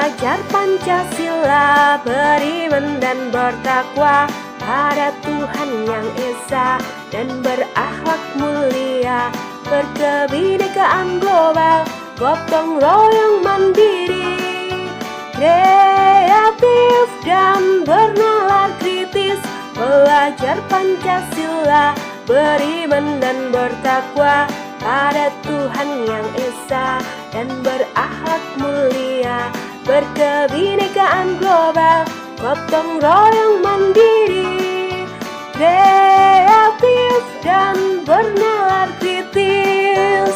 Belajar Pancasila, beriman dan bertakwa pada Tuhan yang Esa dan berakhlak mulia, berkebinekaan global, gotong royong mandiri, kreatif dan bernalar kritis. Belajar Pancasila, beriman dan bertakwa pada Tuhan yang Esa dan berakhlak mulia, berkebinekaan global, gotong royong mandiri, kreatif dan bernalar kritis.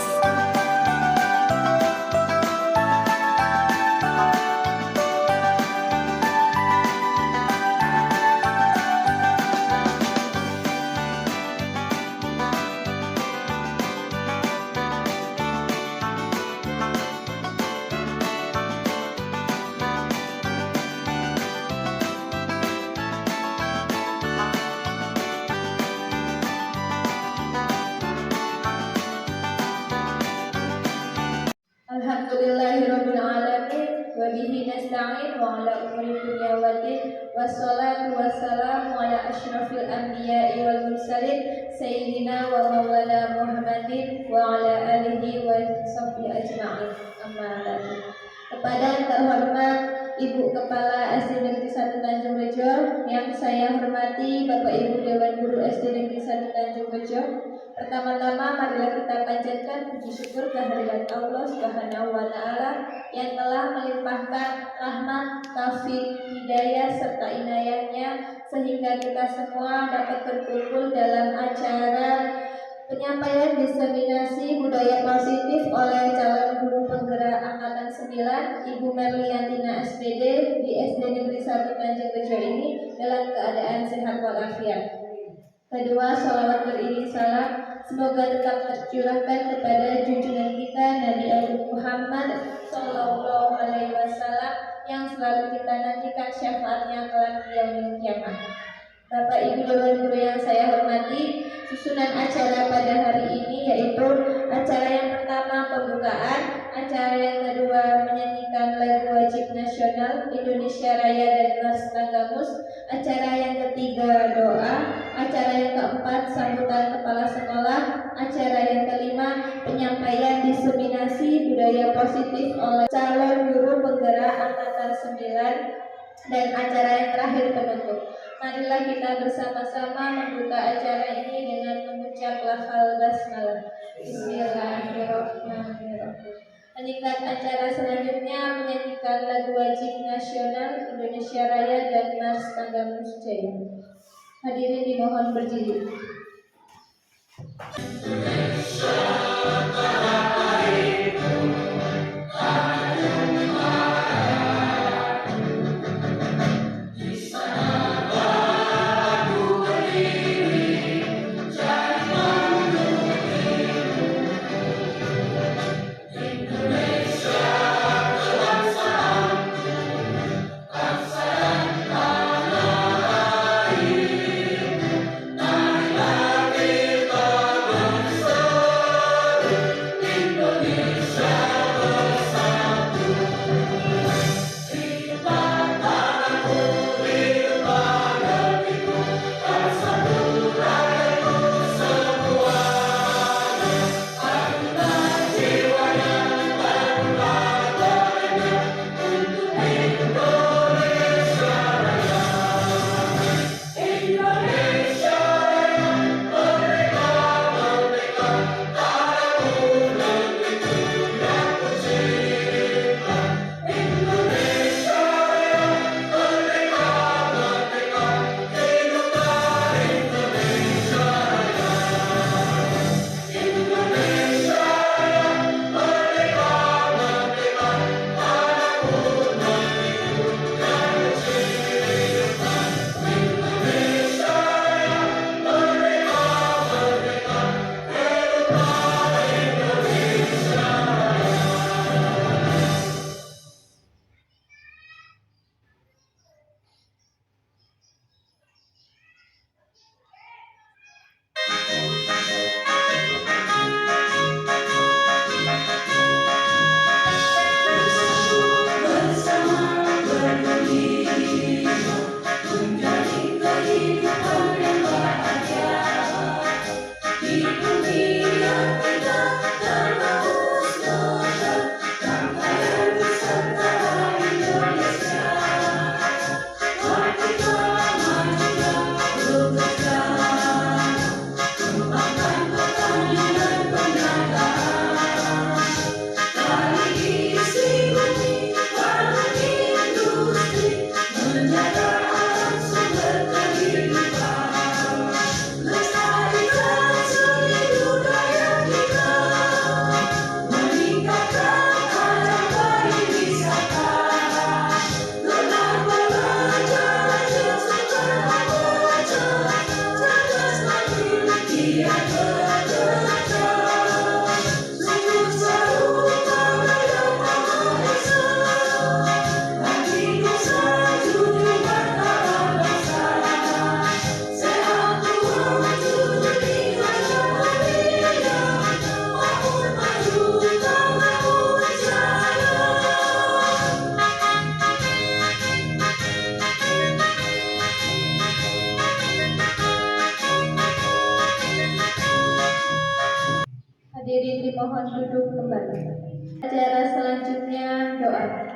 Alhamdulillahirabbil alamin wa bihi nasta'in wa ala umuri dunya waddin wassalatu wassalamu ala asyrafil anbiya'i wal mursalin sayyidina wa maulana Muhammadin wa ala alihi wa sahbihi ajma'in. Amma ba'du. Kepada yang terhormat Ibu Kepala SD Negeri 1 Tanjung Rejo, yang saya hormati Bapak Ibu Dewan Guru SD Negeri 1 Tanjung Rejo, pertama-tama marilah kita panjatkan puji syukur kehadirat Allah Subhanahu wa taala yang telah melimpahkan rahmat, taufik, hidayah serta inayahnya sehingga kita semua dapat berkumpul dalam acara penyampaian diseminasi budaya positif oleh calon guru penggerak angkatan 9 Ibu Merliantina SPD di SD Negeri 1 Tanjung Rejo ini dalam keadaan sehat walafiat. Kedua, salawat beriring salam semoga tetap tercurahkan kepada junjungan kita Nabi Muhammad Sallallahu Alaihi Wasallam yang selalu kita nantikan syafaatnya kelak di yaumil kiamat. Bapak Ibu Dewan Guru yang saya hormati, susunan acara pada hari ini yaitu acara yang pertama pembukaan, acara yang kedua menyanyikan lagu wajib nasional Indonesia Raya dan Mars Tanggamus, acara yang ketiga doa, acara yang keempat sambutan kepala sekolah, acara yang kelima penyampaian diseminasi budaya positif oleh calon guru penggerak angkatan 9, dan acara yang terakhir penutup. Marilah kita bersama-sama membuka acara ini dengan mengucap lafal basmalah. Bismillahirrahmanirrahim. Meningkat acara selanjutnya menyanyikan lagu wajib nasional Indonesia Raya dan Mars Tanggamus Jaya. Hadirin dimohon berdiri. Indonesia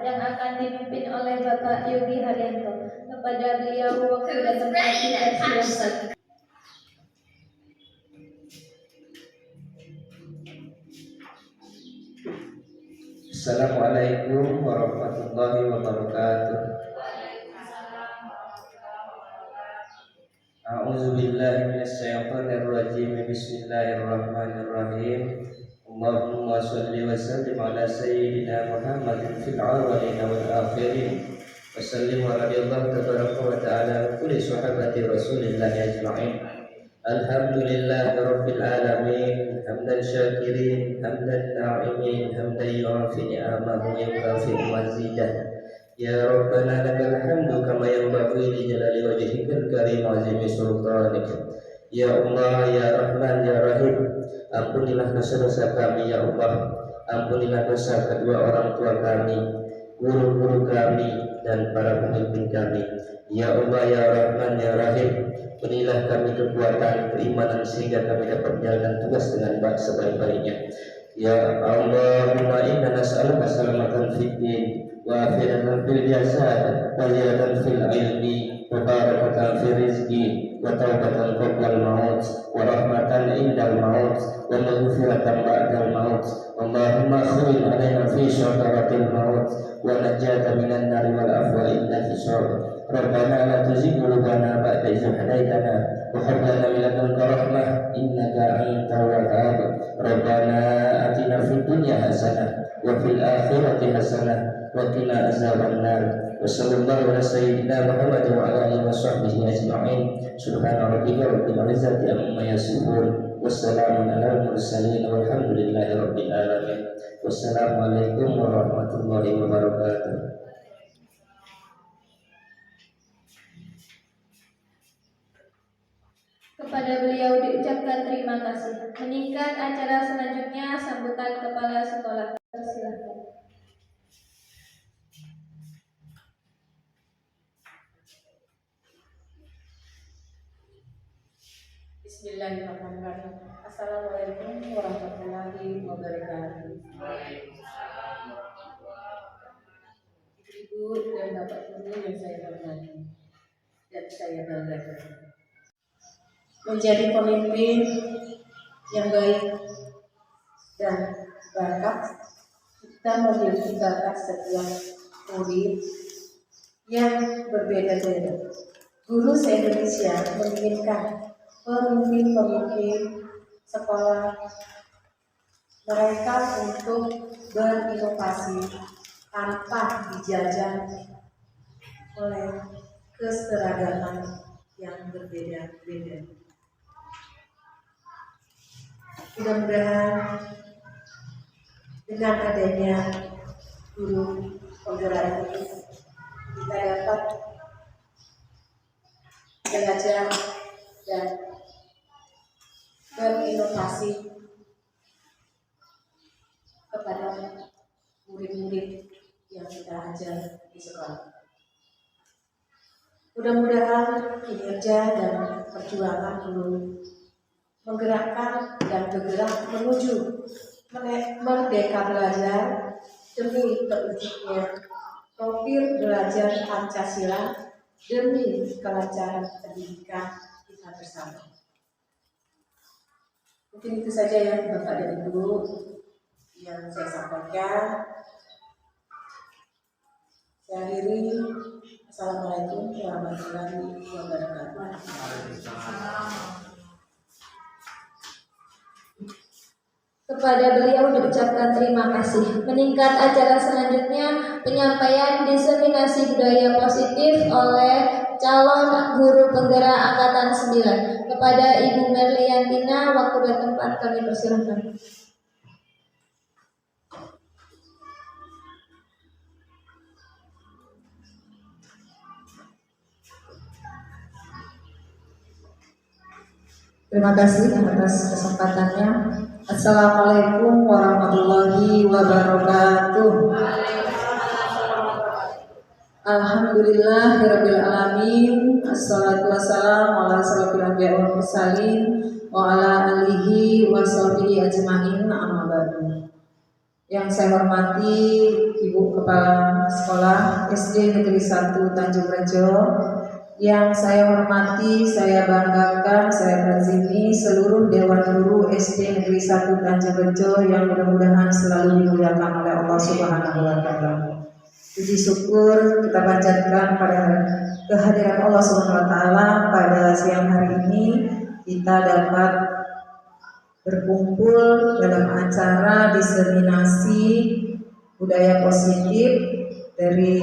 yang akan dipimpin oleh Bapak Yogi Haryanto. Kepada beliau waktu dan tempat dipersilakan. Assalamualaikum warahmatullahi wabarakatuh. A'udzu billahi minasyaitonir rajim. Bismillahirrahmanirrahim. Allahumma shalli wa sallim ala sayyidina Muhammadin fil awwalin wal akhirin. Wa sallim ala Allah tabaraka wa ta'ala kulli sahabati Rasulillah ajma'in. Alhamdulillahi rabbil alamin, hamdan syakirin, hamdan na'imin, hamdan yu'afi ni'amahu wa yukafi mazidah. Ya Rabbana lakal hamdu kama yanbaghi li jalali wajhikal karim wa azimi sultanik. Ya Allah, ya Rahman, ya Rahim, ampunilah dosa-dosa kami ya Allah. Ampunilah dosa kedua orang tua kami, guru-guru kami, dan para pemimpin kami. Ya Allah, ya Rahman, ya Rahim, berilah kami kekuatan keimanan sehingga kami dapat menjalankan tugas dengan baik sebaik-baiknya. Ya Allahumma inna nas'aluka salamatan fid din wa afiyatan fil jasad wa ziyadatan fil ilmi wa barakatan fil rizqi wa taubatan qabla al-maut wa rahmatan indal maut wa maghfiratan ba'dal maut. Allahumma khawin alaina fi syakaratil maut wa najata minan nari wal afwa inda hisab. Rabbana la tuzigh qulubana ba'da idh hadaytana wa hab lana min ladunka rahmah innaka antal wahhab. Rabbana atina fid dunya hasanah wa fil akhirati hasanah wa qina azabannar. Wa sallallahu ala sayyidina Muhammad wa ala alihi wa sahbihi ajma'in. Subhana rabbika rabbil izzati amma yasifun. Wassalamun ala mursalin walhamdulillahi rabbil alamin. Wassalamualaikum warahmatullahi wabarakatuh. Kepada beliau diucapkan terima kasih. Meningkat acara selanjutnya sambutan kepala sekolah. Persilakan. Bismillahirrahmanirrahim. Assalamualaikum warahmatullahi wabarakatuh. Ibu dan bapak guru yang saya hormati dan saya banggakan. Menjadi pemimpin yang baik dan bakat, kita memiliki bakat setiap murid yang berbeda-beda. Guru se-Indonesia menginginkan pemimpin-pemimpin sekolah mereka untuk berinovasi tanpa dijajah oleh keseragaman yang berbeda-beda. Mudah-mudahan dengan adanya guru penggerak ini kita dapat belajar dan berinovasi kepada murid-murid yang kita ajar di sekolah. Mudah-mudahan kinerja dan perjuangan guru menggerakkan dan bergerak menuju merdeka belajar demi terwujudnya profil belajar Pancasila demi kelancaran pendidikan kita bersama. Mungkin itu saja ya Bapak dan Ibu yang saya sampaikan. Saya akhiri. Assalamualaikum warahmatullahi wabarakatuh. Kepada beliau diucapkan terima kasih. Meningkat acara selanjutnya penyampaian diseminasi budaya positif oleh calon guru penggerak angkatan 9. Kepada Ibu Merliantina, waktu dan tempat kami persilahkan. Terima kasih atas kesempatannya. Assalamualaikum warahmatullahi wabarakatuh. Alhamdulillahirabbil alamin. Assalatu wassalamu ala asyrofil anbiya'i wal mursalin wa ala alihi wa sahbihi ajmain. Amma ba'du. Yang saya hormati Ibu Kepala Sekolah SD Negeri 1 Tanjung Rejo, yang saya hormati, saya banggakan, saya berzini seluruh Dewan Guru SD Negeri 1 Tanjung Rejo yang mudah-mudahan selalu dimuliakan oleh Allah Subhanahu wa Ta'ala. Puji syukur kita panjatkan pada kehadiran Allah Subhanahu wa Ta'ala pada siang hari ini kita dapat berkumpul dalam acara diseminasi budaya positif dari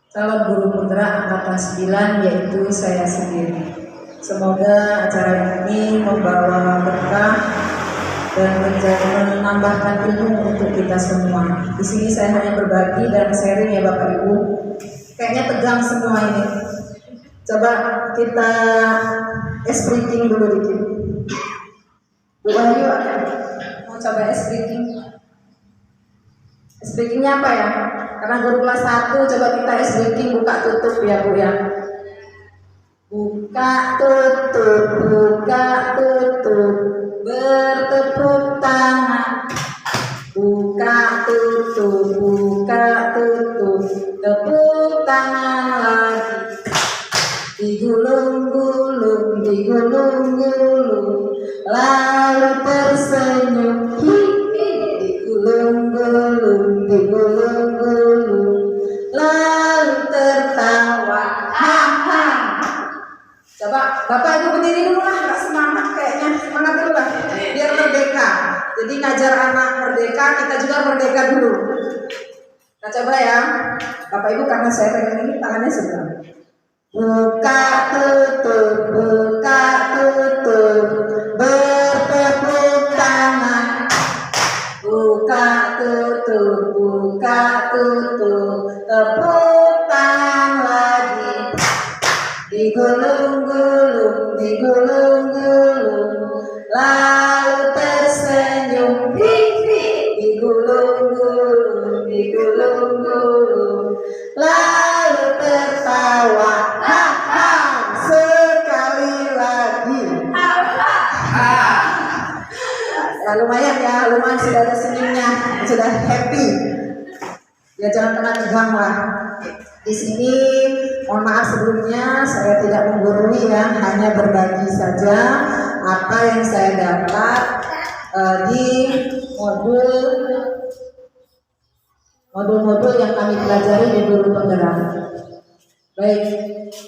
calon guru putra angkatan 9 yaitu saya sendiri. Semoga acara ini membawa berkah dan menambahkan ilmu untuk kita semua. Di sini saya hanya berbagi dan sharing ya Bapak Ibu. Kayaknya tegang semua ini. Coba kita breathing dulu dikit. Bu Wahyu mau coba breathing. Breathingnya apa ya? Karena guru kelas 1, coba kita breathing buka tutup ya Bu ya. Buka tutup, bertepuk tangan. Buka tutup, tepuk tangan lagi. Digulung-gulung, lalu tersenyum. Digulung-gulung, lalu tertawa. Ha-ha. Coba Bapak Ibu berdiri dulu lah, nggak semangat kayaknya. Semangat dulu lah, biar merdeka. Jadi ngajar anak merdeka, kita juga merdeka dulu. Kita coba ya, Bapak Ibu karena saya pegang ini tangannya sebelah. Buka tutup, bertepuk tangan. Buka tutup, tepuk tangan lagi. Digulung-gulung, lalu tersenyum. Digulung-gulung, lalu tertawa. Ha-ha. Sekali lagi. Ya, lumayan sudah ada senyumnya, sudah happy. Ya jangan kena tegang lah. Di sini mohon maaf sebelumnya saya tidak menggurui ya, hanya berbagi saja apa yang saya dapat di modul-modul yang kami pelajari di Guru Penggerak. Baik,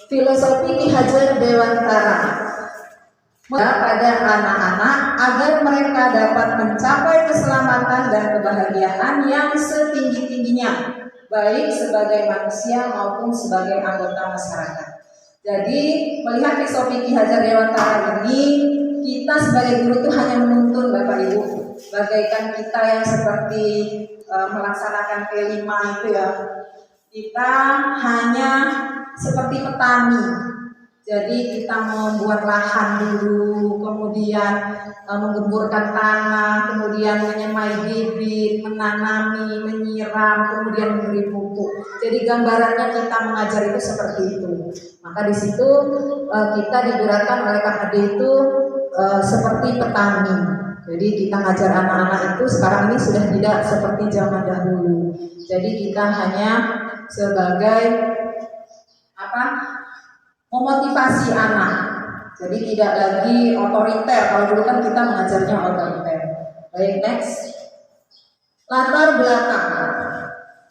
filosofi Ki Hajar Dewantara pada anak-anak agar mereka dapat mencapai keselamatan dan kebahagiaan yang setinggi-tingginya, baik sebagai manusia maupun sebagai anggota masyarakat. Jadi melihat filosofi Ki Hajar Dewantara ini, kita sebagai guru itu hanya menuntun Bapak Ibu, bagaikan kita yang seperti melaksanakan P5 itu ya. Kita hanya seperti petani. Jadi kita membuat lahan dulu, kemudian menggemburkan tanah, kemudian menyemai bibit, menanami, menyiram, kemudian memberi pupuk. Jadi gambarannya kita mengajar itu seperti itu. Maka di situ kita digunakan oleh KHD itu seperti petani. Jadi kita ngajar anak-anak itu sekarang ini sudah tidak seperti zaman dahulu. Jadi kita hanya sebagai memotivasi anak. Jadi tidak lagi otoriter. Kalau dulu kan kita mengajarnya otoriter. Baik, next. Latar belakang.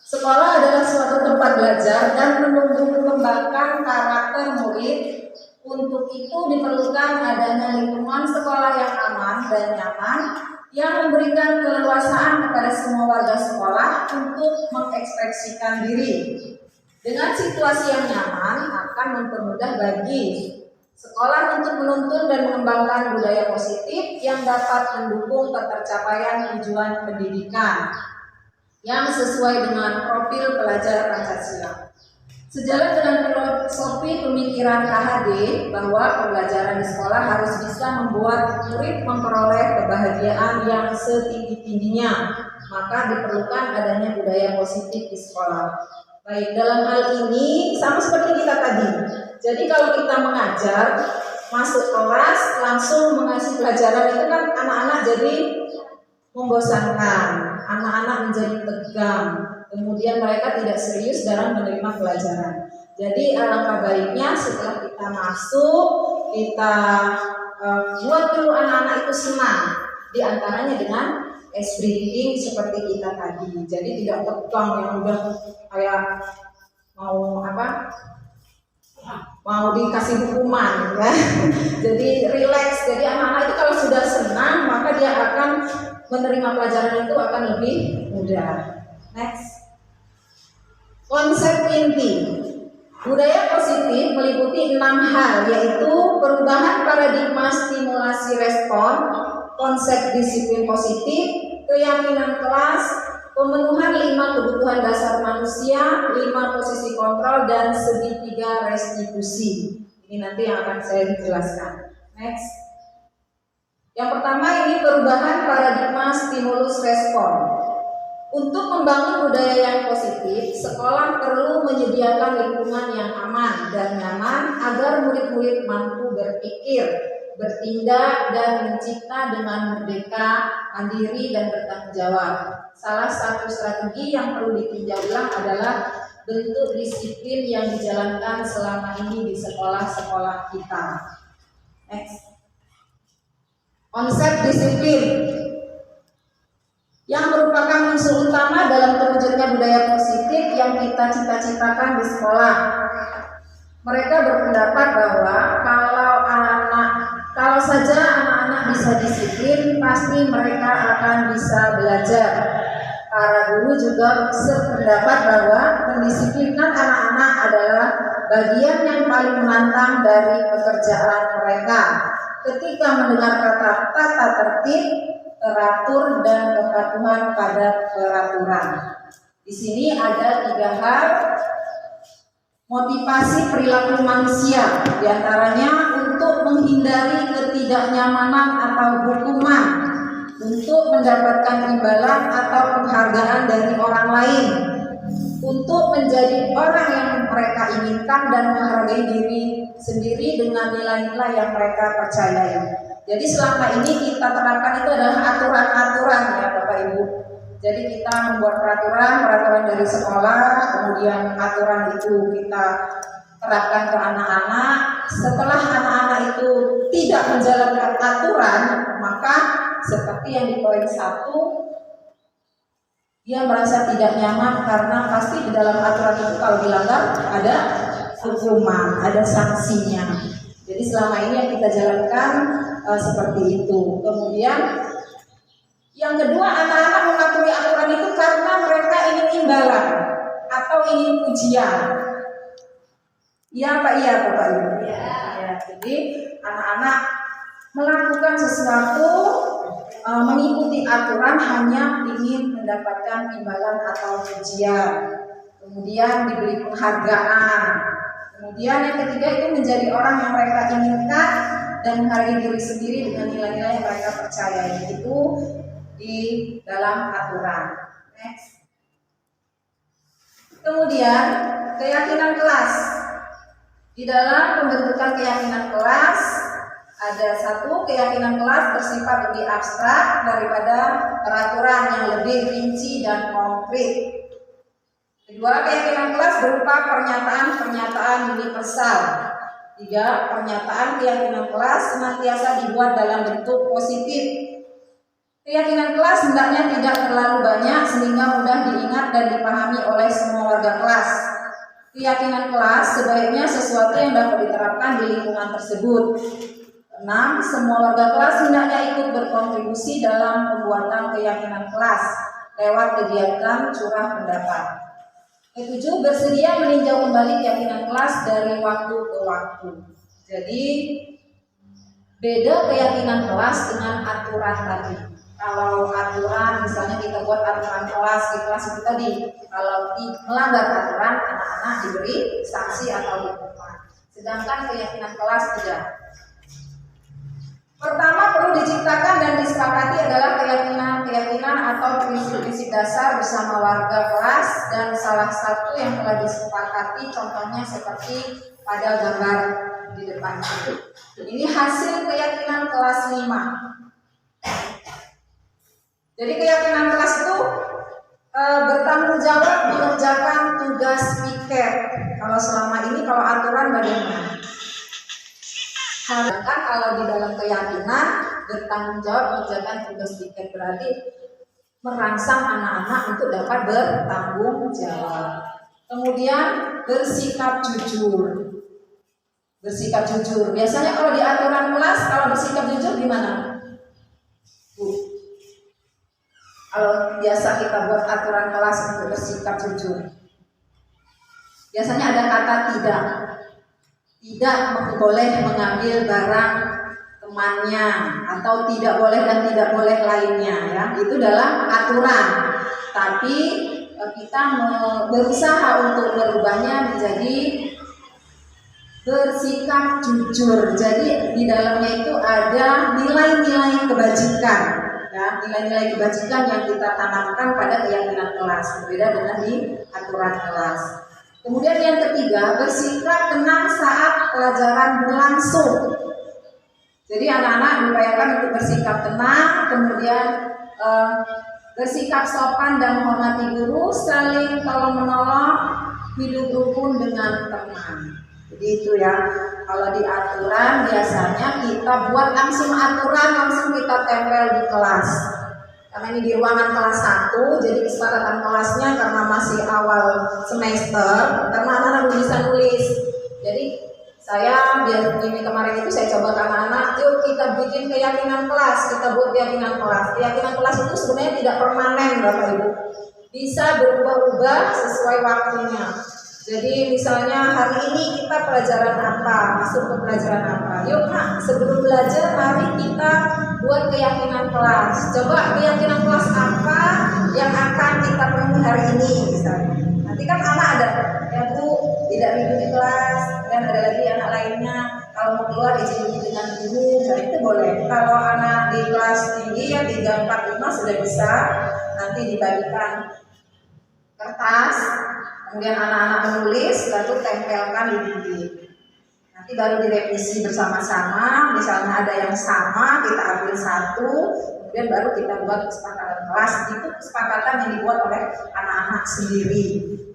Sekolah adalah suatu tempat belajar dan menumbuh kembangkan karakter murid. Untuk itu diperlukan adanya lingkungan sekolah yang aman dan nyaman yang memberikan keleluasaan kepada semua warga sekolah untuk mengekspresikan diri. Dengan situasi yang nyaman akan mempermudah bagi sekolah untuk menuntun dan mengembangkan budaya positif yang dapat mendukung ketercapaian tujuan pendidikan yang sesuai dengan profil pelajar Pancasila. Sejalan dengan filosofi pemikiran KHD bahwa pembelajaran di sekolah harus bisa membuat murid memperoleh kebahagiaan yang setinggi-tingginya, maka diperlukan adanya budaya positif di sekolah. Baik, dalam hal ini sama seperti kita tadi. Jadi kalau kita mengajar, masuk kelas langsung mengasih pelajaran itu kan anak-anak jadi membosankan, anak-anak menjadi tegang, kemudian mereka tidak serius dalam menerima pelajaran. Jadi alangkah baiknya setelah kita masuk, kita buat dulu anak-anak itu senang, di antaranya dengan ice breaking seperti kita tadi. Jadi tidak tegang yang udah kayak mau dikasih hukuman ya. Jadi relax. Jadi anak-anak itu kalau sudah senang maka dia akan menerima pelajaran itu akan lebih mudah. Next. Konsep inti budaya positif meliputi 6 hal, yaitu perubahan paradigma stimulasi respon, konsep disiplin positif, keyakinan kelas, pemenuhan 5 kebutuhan dasar manusia, 5 posisi kontrol, dan segitiga restitusi. Ini nanti yang akan saya jelaskan. Next. Yang pertama ini perubahan paradigma stimulus respon. Untuk membangun budaya yang positif, sekolah perlu menyediakan lingkungan yang aman dan nyaman agar murid-murid mampu berpikir, bertindak, dan mencipta dengan merdeka, mandiri, dan bertanggung jawab. Salah satu strategi yang perlu ditinjau ulang adalah bentuk disiplin yang dijalankan selama ini di sekolah-sekolah kita. Next. Konsep disiplin yang merupakan unsur utama dalam terwujudnya budaya positif yang kita cita-citakan di sekolah. Mereka berpendapat bahwa kalau saja anak-anak bisa disiplin, pasti mereka akan bisa belajar. Para guru juga sependapat bahwa mendisiplinkan anak-anak adalah bagian yang paling menantang dari pekerjaan mereka. Ketika mendengar kata tata tertib, teratur, dan kepatuhan pada peraturan. Di sini ada 3 hal motivasi perilaku manusia, diantaranya untuk menghindari ketidaknyamanan atau hukuman, untuk mendapatkan imbalan atau penghargaan dari orang lain, untuk menjadi orang yang mereka inginkan dan menghargai diri sendiri dengan nilai-nilai yang mereka percayai. Jadi selama ini kita terapkan itu adalah aturan-aturan ya Bapak Ibu. Jadi kita membuat peraturan dari sekolah, kemudian aturan itu kita terapkan ke anak-anak. Setelah anak-anak itu tidak menjalankan aturan, maka seperti yang di poin 1, dia merasa tidak nyaman karena pasti di dalam aturan itu kalau dilanggar ada hukuman, ada sanksinya. Jadi selama ini yang kita jalankan seperti itu. Kemudian yang kedua, anak-anak mematuhi aturan itu karena mereka ingin imbalan atau ingin pujian. Iya Pak, iya Bapak Ibu. Ya, jadi anak-anak melakukan sesuatu, mengikuti aturan hanya ingin mendapatkan imbalan atau pujian. Kemudian diberi penghargaan. Kemudian yang ketiga itu menjadi orang yang mereka inginkan dan menghargai diri sendiri dengan nilai-nilai yang mereka percaya. Itu di dalam aturan. Next. Kemudian keyakinan kelas. Di dalam pembentukan keyakinan kelas ada 1, keyakinan kelas bersifat lebih abstrak daripada peraturan yang lebih rinci dan konkret. Kedua, keyakinan kelas berupa pernyataan-pernyataan universal. 3, pernyataan keyakinan kelas senantiasa dibuat dalam bentuk positif. Keyakinan kelas hendaknya tidak terlalu banyak sehingga mudah diingat dan dipahami oleh semua warga kelas. Keyakinan kelas sebaiknya sesuatu yang dapat diterapkan di lingkungan tersebut. 6, semua warga kelas hendaknya ikut berkontribusi dalam pembuatan keyakinan kelas lewat kegiatan curah pendapat. 7, bersedia meninjau kembali keyakinan kelas dari waktu ke waktu. Jadi beda keyakinan kelas dengan aturan tadi. Kalau aturan misalnya kita buat aturan kelas di kelas itu tadi, kalau melanggar aturan anak-anak diberi sanksi atau hukuman. Sedangkan keyakinan kelas tidak. Pertama perlu diciptakan dan disepakati adalah keyakinan atau prinsip-prinsip dasar bersama warga kelas, dan salah satu yang telah disepakati contohnya seperti pada gambar di depan itu. Ini hasil keyakinan kelas 5. Jadi keyakinan kelas itu bertanggung jawab mengerjakan tugas piket. Kalau selama ini kalau aturan bagaimana? Kan kalau di dalam keyakinan bertanggung jawab mengerjakan tugas piket berarti merangsang anak-anak untuk dapat bertanggung jawab. Kemudian bersikap jujur. Bersikap jujur. Biasanya kalau di aturan kelas kalau bersikap jujur gimana? Bu. Kalau biasa kita buat aturan kelas untuk bersikap jujur, biasanya ada kata tidak. Tidak boleh mengambil barang temannya atau tidak boleh dan tidak boleh lainnya ya. Itu dalam aturan. Tapi kita berusaha untuk merubahnya menjadi bersikap jujur. Jadi di dalamnya itu ada nilai-nilai kebajikan, ya, nilai-nilai kebajikan yang kita tanamkan pada keyakinan kelas, berbeda dengan di aturan kelas. Kemudian yang ketiga, bersikap tenang saat pelajaran berlangsung. Jadi anak-anak diupayakan untuk bersikap tenang, kemudian bersikap sopan dan menghormati guru, saling tolong menolong, hidup rukun dengan teman. Jadi itu ya, kalau di aturan biasanya kita buat langsung aturan, langsung kita tempel di kelas. Karena ini di ruangan kelas 1, jadi kesepakatan kelasnya karena masih awal semester, karena anak-anak belum bisa nulis. Jadi saya biar ini kemarin itu saya coba ke anak-anak, yuk kita bikin keyakinan kelas, kita buat keyakinan kelas. Keyakinan kelas itu sebenarnya tidak permanen Bapak Ibu, bisa berubah-ubah sesuai waktunya. Jadi misalnya hari ini kita pelajaran apa, masuk ke pelajaran apa. Yuk Kak, sebelum belajar mari kita buat keyakinan kelas. Coba keyakinan kelas apa yang akan kita penuhi hari ini misalnya. Nanti kan anak ada, ya Bu, tidak ribut di kelas, dan ada lagi anak lainnya. Kalau mau keluar izin dengan guru, jadi itu boleh. Kalau anak di kelas tinggi ya 3, 4, 5 sudah bisa, nanti dibagikan kertas. Kemudian anak-anak menulis, lalu tempelkan di dinding. Nanti baru direvisi bersama-sama. Misalnya ada yang sama, kita ambil satu, kemudian baru kita buat kesepakatan kelas. Itu kesepakatan yang dibuat oleh anak-anak sendiri,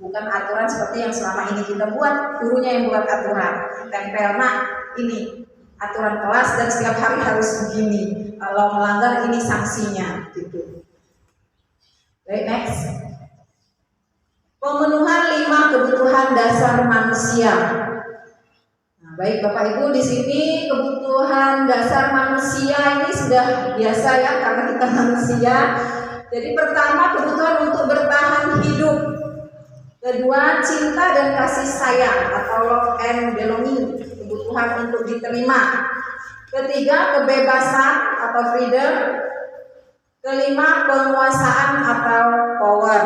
bukan aturan seperti yang selama ini kita buat. Gurunya yang buat aturan, tempel, nah ini aturan kelas dan setiap hari harus begini. Kalau melanggar ini sanksinya, gitu. Baik, next. Pemenuhan 5 kebutuhan dasar manusia. Nah, baik Bapak Ibu, di sini kebutuhan dasar manusia ini sudah biasa ya karena kita manusia. Jadi pertama kebutuhan untuk bertahan hidup. Kedua cinta dan kasih sayang atau love and belonging, kebutuhan untuk diterima. Ketiga kebebasan atau freedom. Kelima penguasaan atau power.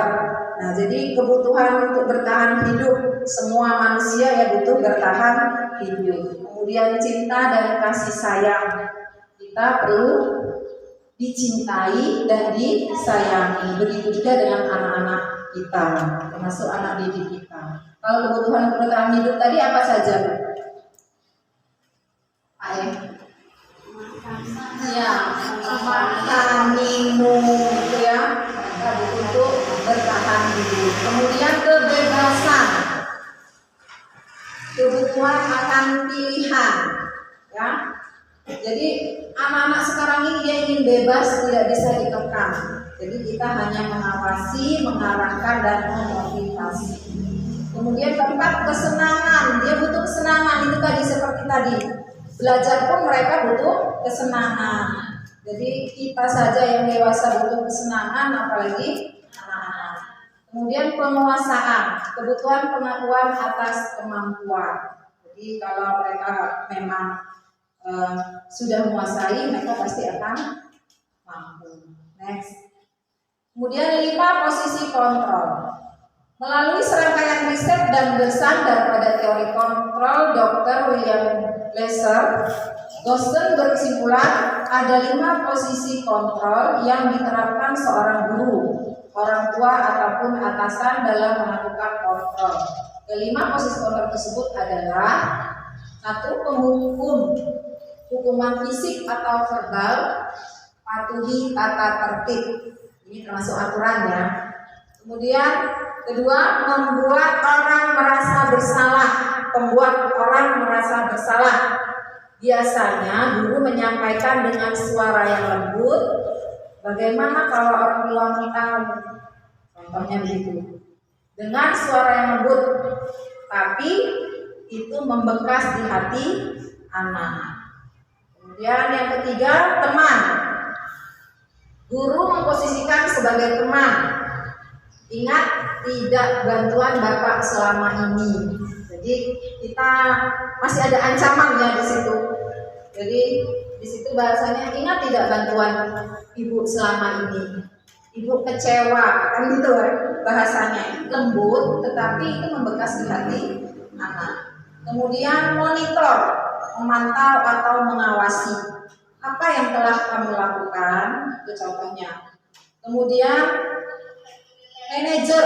Nah, jadi kebutuhan untuk bertahan hidup, semua manusia ya butuh bertahan hidup. Kemudian cinta dan kasih sayang, kita perlu dicintai dan disayangi. Begitu juga dengan anak-anak kita, termasuk anak didik kita. Kalau kebutuhan untuk bertahan hidup tadi apa saja? Ya, makan, minum, gitu ya. Kita butuh untuk bertahan hidup. Kemudian kebebasan, kebutuhan akan pilihan, ya. Jadi anak-anak sekarang ini dia ingin bebas, tidak bisa dikekang. Jadi kita hanya mengawasi, mengarahkan dan memotivasi. Kemudian keempat kesenangan, dia butuh kesenangan itu tadi seperti tadi. Belajar pun mereka butuh kesenangan. Jadi kita saja yang dewasa butuh kesenangan, apalagi anak-anak. Kemudian penguasaan, kebutuhan pengakuan atas kemampuan. Jadi kalau mereka memang sudah menguasai, mereka pasti akan mampu. Next. Kemudian 5 posisi kontrol. Melalui serangkaian riset dan bersandar pada teori kontrol Dr. William Glasser, Gosden berkesimpulan ada 5 posisi kontrol yang diterapkan seorang guru, orang tua ataupun atasan dalam melakukan kontrol. Kelima posisi kontrol tersebut adalah 1. Penghukum, hukuman fisik atau verbal, patuhi tata tertib. Ini termasuk aturan ya. Kemudian kedua, membuat orang merasa bersalah. Membuat orang merasa bersalah. Biasanya guru menyampaikan dengan suara yang lembut. Bagaimana kalau orang tua kita, contohnya begitu, dengan suara yang lembut, tapi itu membekas di hati anak. Kemudian yang ketiga, teman. Guru memposisikan sebagai teman. Ingat, tidak bantuan bapak selama ini. Jadi kita masih ada ancamannya di situ. Jadi di situ bahasanya, ingat tidak bantuan ibu selama ini. Ibu kecewa, kan gitu kan bahasanya. Lembut, tetapi itu membekas di hati anak. Kemudian monitor, memantau atau mengawasi apa yang telah kamu lakukan, itu contohnya. Kemudian manajer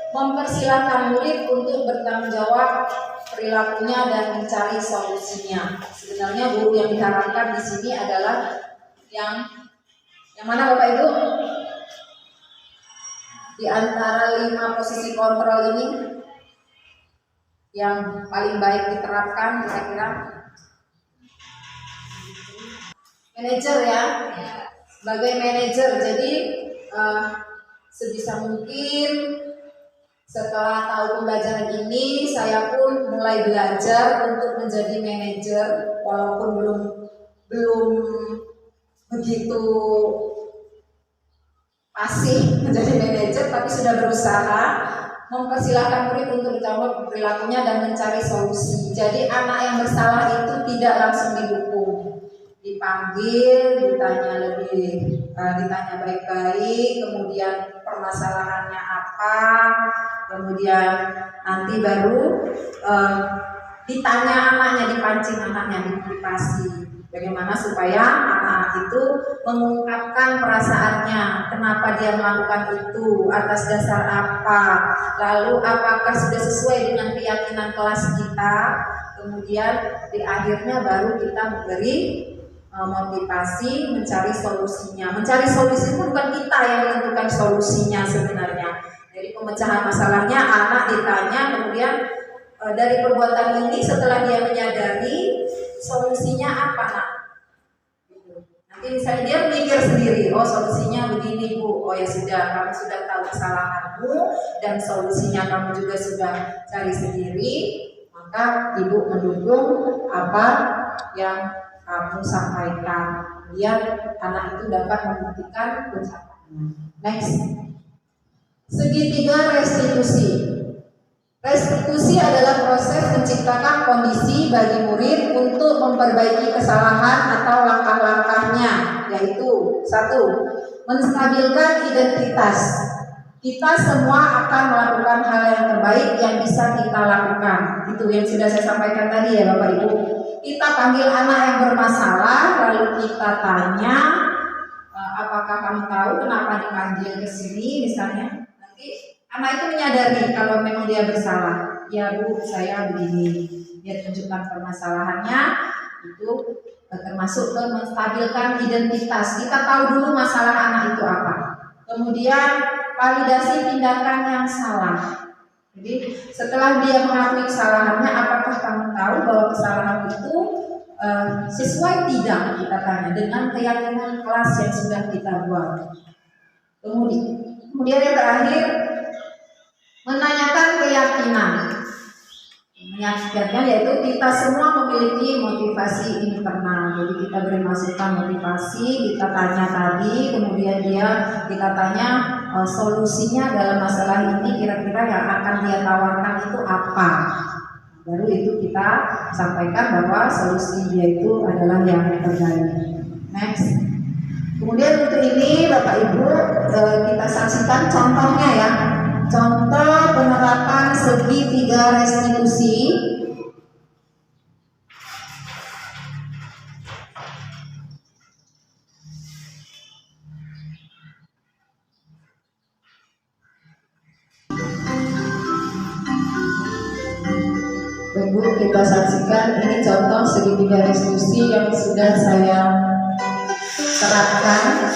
mempersilahkan murid untuk bertanggung jawab perilakunya dan mencari solusinya. Sebenarnya guru yang diharapkan di sini adalah yang mana Bapak Ibu? Di antara 5 posisi kontrol ini yang paling baik diterapkan kira-kira manajer ya. Sebagai manajer, jadi sebisa mungkin setelah tahu pembelajaran ini, saya pun mulai belajar untuk menjadi manajer, walaupun belum begitu fasih menjadi manajer, tapi sudah berusaha mempersilahkan murid untuk bertanggung perilakunya dan mencari solusi. Jadi anak yang bersalah itu tidak langsung dihukum, dipanggil, ditanya baik-baik, kemudian permasalahannya apa, kemudian nanti baru ditanya anaknya, dipancing anaknya, dimotivasi bagaimana supaya anak itu mengungkapkan perasaannya, kenapa dia melakukan itu, atas dasar apa, lalu apakah sudah sesuai dengan keyakinan kelas kita. Kemudian di akhirnya baru kita memberi motivasi mencari solusinya. Mencari solusi itu bukan kita yang menentukan solusinya sebenarnya. Dari pemecahan masalahnya anak ditanya, kemudian dari perbuatan ini setelah dia menyadari solusinya apa nak? Nanti misalnya dia mikir sendiri, oh solusinya begini bu, oh ya sudah, kamu sudah tahu kesalahanmu dan solusinya kamu juga sudah cari sendiri, maka ibu mendukung apa yang kamu sampaikan. Kemudian anak itu dapat membuktikan ucapannya. Next, segitiga restitusi. Restitusi adalah proses menciptakan kondisi bagi murid untuk memperbaiki kesalahan atau langkah-langkahnya, yaitu 1. Menstabilkan identitas. Kita semua akan melakukan hal yang terbaik yang bisa kita lakukan. Itu yang sudah saya sampaikan tadi ya Bapak Ibu. Kita panggil anak yang bermasalah, lalu kita tanya, apakah kamu tahu kenapa dipanggil ke sini misalnya. Nanti anak itu menyadari kalau memang dia bersalah. Ya bu, saya begini. Dia tunjukkan permasalahannya, itu termasuk ke menstabilkan identitas. Kita tahu dulu masalah anak itu apa. Kemudian validasi tindakan yang salah. Jadi setelah dia mengakui kesalahannya, apakah kamu tahu bahwa kesalahan itu sesuai tidak, kita tanya, dengan keyakinan kelas yang sudah kita buat. Kemudian yang terakhir, menanyakan keyakinan. Menyaksikan yaitu kita semua memiliki motivasi internal. Jadi kita beri masukan motivasi, kita tanya tadi, kemudian kita tanya solusinya dalam masalah ini kira-kira yang akan dia tawarkan itu apa. Baru itu kita sampaikan bahwa solusi dia itu adalah yang terbaik. Next. Kemudian untuk ini Bapak Ibu kita saksikan contohnya ya. Contoh penerapan segitiga restitusi. Ibu kita saksikan ini contoh segitiga restitusi yang sudah saya terapkan.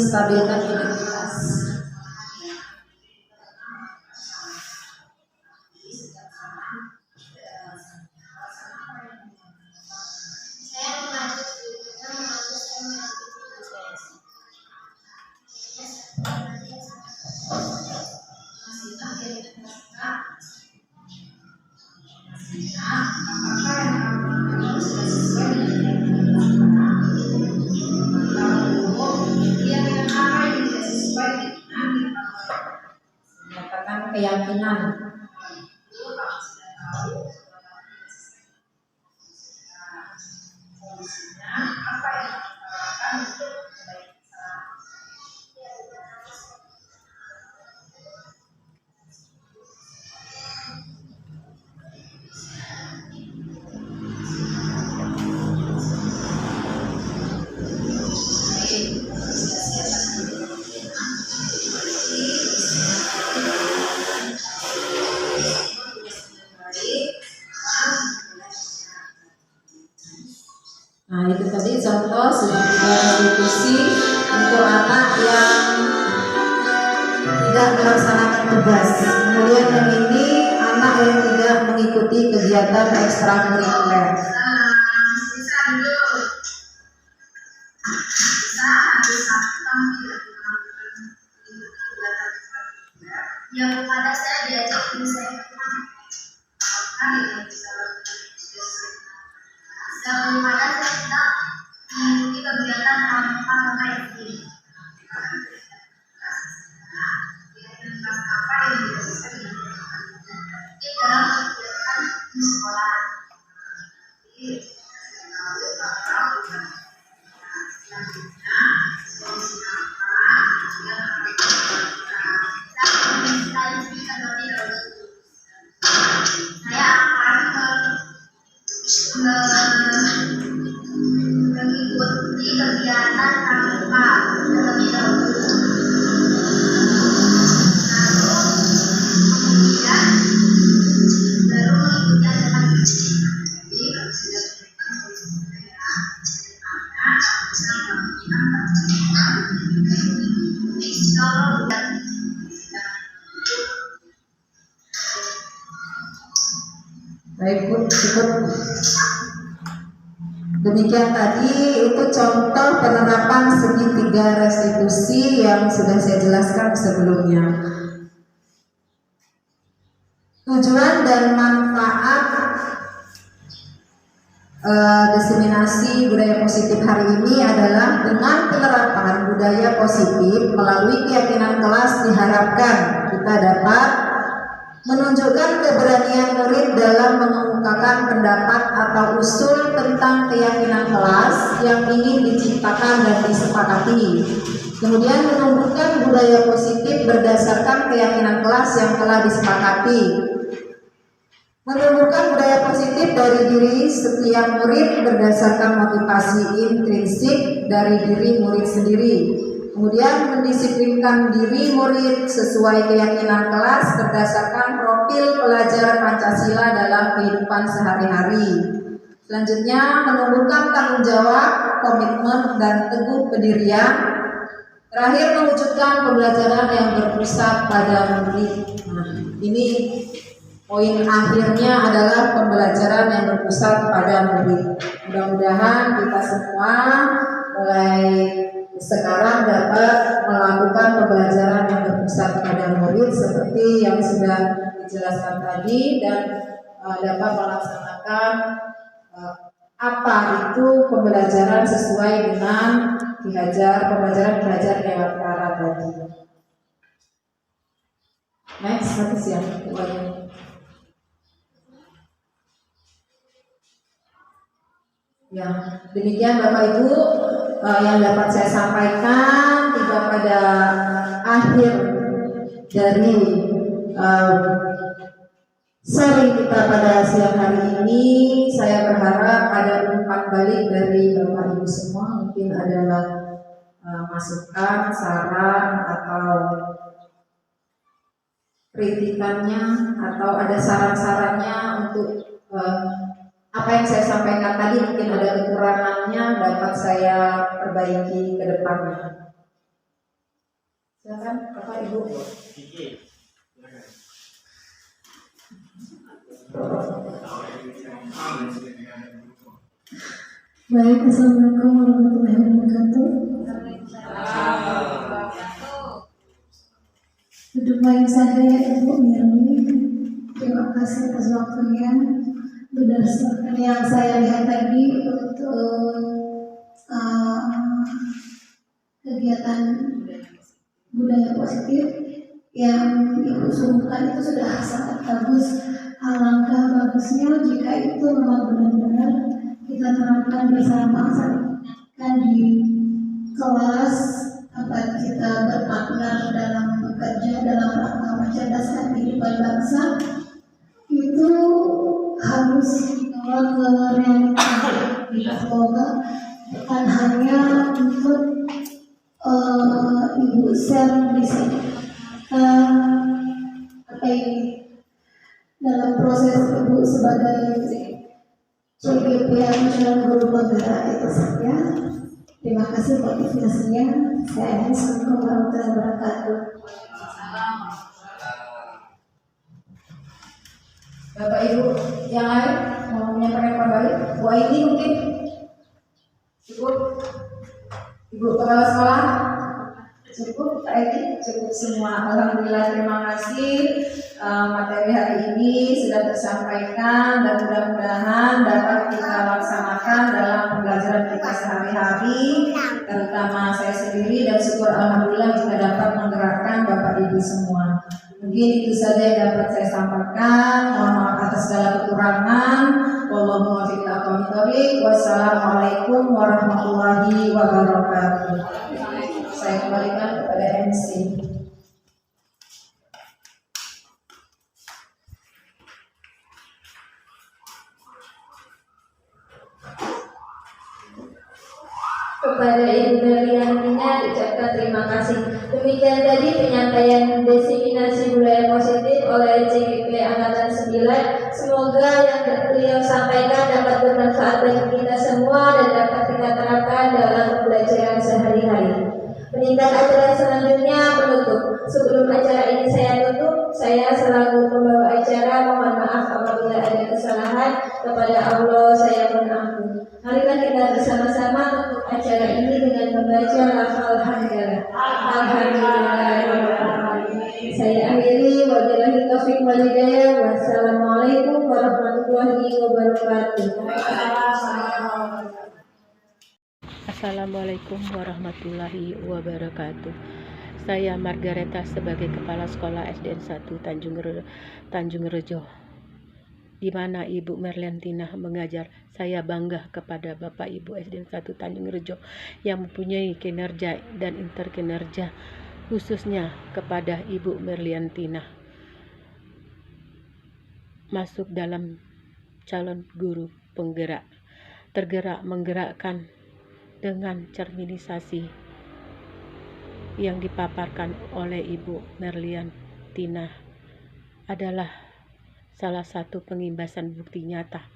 menstabilkan identitas. Menyatakan keyakinan. Nah, itu tadi contoh sebuah institusi untuk anak yang tidak melaksanakan tugas. Kemudian yang ini anak yang tidak mengikuti kegiatan ekstrakurikuler. Yang kepada saya diajak saya dan kepada saya tidak mengikuti kegiatan tanpa terkait ini. Apa yang dilakukan di dalam kegiatan di sekolah. Saya akan mengikuti kegiatan tanpa terlebih dahulu. Baru mengikuti ajaran Baik, Bu, cukup. Demikian tadi itu contoh penerapan segitiga restitusi yang sudah saya jelaskan sebelumnya. Tujuan dan manfaat diseminasi budaya positif hari ini adalah dengan penerapan budaya positif melalui keyakinan kelas diharapkan kita dapat menunjukkan keberanian murid dalam mengemukakan pendapat atau usul tentang keyakinan kelas yang ingin diciptakan dan disepakati. Kemudian menumbuhkan budaya positif berdasarkan keyakinan kelas yang telah disepakati. Menumbuhkan budaya positif dari diri setiap murid berdasarkan motivasi intrinsik dari diri murid sendiri. Kemudian mendisiplinkan diri murid sesuai keyakinan kelas berdasarkan profil pelajar Pancasila dalam kehidupan sehari-hari. Selanjutnya menumbuhkan tanggung jawab, komitmen, dan teguh pendirian. Terakhir mewujudkan pembelajaran yang berpusat pada murid. Nah, ini poin akhirnya adalah pembelajaran yang berpusat pada murid. Mudah-mudahan kita semua mulai sekarang dapat melakukan pembelajaran yang berpusat pada murid seperti yang sudah dijelaskan tadi dan dapat melaksanakan apa itu pembelajaran sesuai dengan pembelajaran Ki Hajar Dewantara tadi. Next, habis ya. Ya, demikian Bapak Ibu yang dapat saya sampaikan. Tiba pada akhir dari sharing kita pada siang hari ini. Saya berharap ada umpan balik dari Bapak Ibu semua. Mungkin adalah masukan, saran atau kritikannya atau ada saran-sarannya untuk apa yang saya sampaikan tadi mungkin ada kekurangannya dapat saya perbaiki ke depannya. Silakan Bapak Ibu. Baik, Assalamualaikum warahmatullahi wabarakatuh. Duduk baik saja ya Ibu Mirni. Terima kasih atas waktunya. Berdasarkan yang saya lihat tadi untuk kegiatan budaya positif yang Ibu suguhkan itu sudah sangat bagus. Alangkah bagusnya jika itu memang benar-benar kita terapkan bersama kan di kelas tempat kita berpartner dalam bekerja dalam rangka mencerdaskan kehidupan bangsa itu harus dibawa ke realitas. Semoga bukan hanya untuk Ibu share di sini dalam proses Ibu sebagai CGP Nasional Guru Penggerak itu saja. Terima kasih motivasinya. Saya Assalamualaikum warahmatullahi wabarakatuh. Bapak Ibu yang lain mau menyampaikan kembali, Bu Aini mungkin, Ibu kepala sekolah, cukup, Pak Aini, cukup semua. Alhamdulillah, terima kasih. Materi hari ini sudah tersampaikan dan mudah-mudahan dapat kita laksanakan dalam pembelajaran kita sehari-hari, terutama saya sendiri, dan syukur alhamdulillah kita dapat menggerakkan Bapak Ibu semua. Mungkin itu saja yang dapat saya sampaikan. Mohon maaf atas segala kekurangan. Wallahu muwaffiq ila aqwamit thoriq. Wassalamualaikum warahmatullahi wabarakatuh. Saya kembalikan kepada MC. Kepada Ibu Meliantina diucapkan terima kasih. Demikian tadi penyampaian diseminasi budaya positif oleh CGP Angkatan 9. Semoga yang beliau sampaikan dapat bermanfaat bagi kita semua dan dapat kita terapkan dalam pembelajaran sehari-hari. Meningkat acara selanjutnya penutup. Sebelum acara ini saya tutup, saya selaku pembawa acara mohon maaf apabila ada kesalahan. Kepada Allah saya mohon ampun. Marilah kita bersama-sama untuk acara ini dengan membaca lafal hamdalah. Alhamdulillah. Saya akhiri wabillahi taufiq wal hidayah. Wassalamualaikum warahmatullahi wabarakatuh. Assalamualaikum warahmatullahi wabarakatuh. Saya Margareta sebagai Kepala Sekolah SDN 1 Tanjung Rejo, di mana Ibu Merliantina mengajar. Saya bangga kepada Bapak Ibu SDN 1 Tanjung Rejo yang mempunyai kinerja dan interkinerja, khususnya kepada Ibu Merliantina masuk dalam calon guru penggerak, tergerak menggerakkan dengan cerminisasi yang dipaparkan oleh Ibu Merliantina adalah salah satu pengimbasan bukti nyata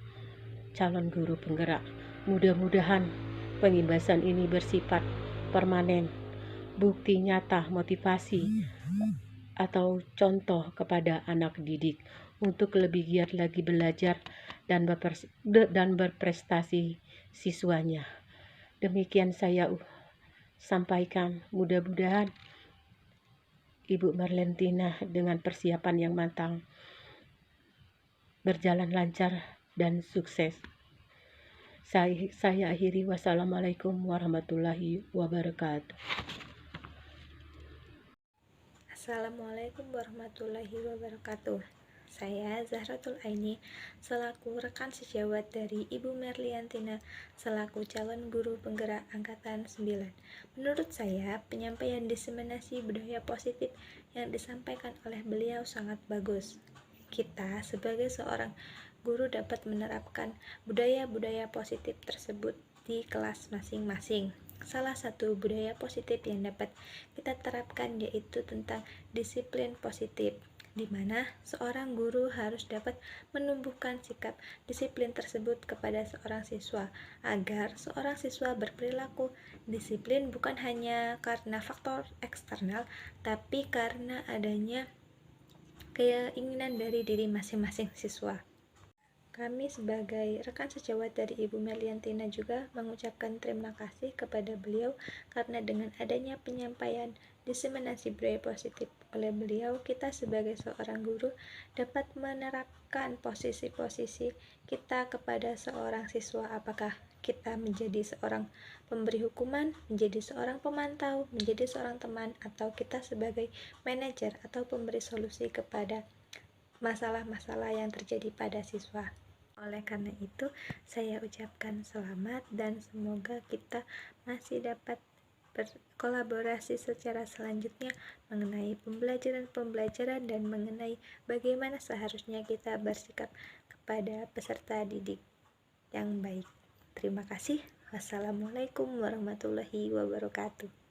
calon guru penggerak. Mudah-mudahan pengimbasan ini bersifat permanen, bukti nyata motivasi atau contoh kepada anak didik untuk lebih giat lagi belajar dan berprestasi siswanya. Demikian saya sampaikan. Mudah-mudahan Ibu Merliantina dengan persiapan yang matang berjalan lancar dan sukses. Saya akhiri. Wassalamualaikum warahmatullahi wabarakatuh. Assalamualaikum warahmatullahi wabarakatuh. Saya Zahratul Aini selaku rekan sejawat dari Ibu Merliantina selaku calon guru penggerak Angkatan 9. Menurut saya, penyampaian diseminasi budaya positif yang disampaikan oleh beliau sangat bagus. Kita sebagai seorang guru dapat menerapkan budaya-budaya positif tersebut di kelas masing-masing. Salah satu budaya positif yang dapat kita terapkan yaitu tentang disiplin positif. di mana seorang guru harus dapat menumbuhkan sikap disiplin tersebut kepada seorang siswa, agar seorang siswa berperilaku disiplin bukan hanya karena faktor eksternal, tapi karena adanya keinginan dari diri masing-masing siswa. Kami sebagai rekan sejawat dari Ibu Merliantina juga mengucapkan terima kasih kepada beliau karena dengan adanya penyampaian diseminasi budaya positif oleh beliau, kita sebagai seorang guru dapat menerapkan posisi-posisi kita kepada seorang siswa, apakah kita menjadi seorang pemberi hukuman, menjadi seorang pemantau, menjadi seorang teman, atau kita sebagai manajer atau pemberi solusi kepada masalah-masalah yang terjadi pada siswa. Oleh karena itu, saya ucapkan selamat dan semoga kita masih dapat berkolaborasi secara selanjutnya mengenai pembelajaran dan mengenai bagaimana seharusnya kita bersikap kepada peserta didik yang baik. Terima kasih. Wassalamualaikum warahmatullahi wabarakatuh.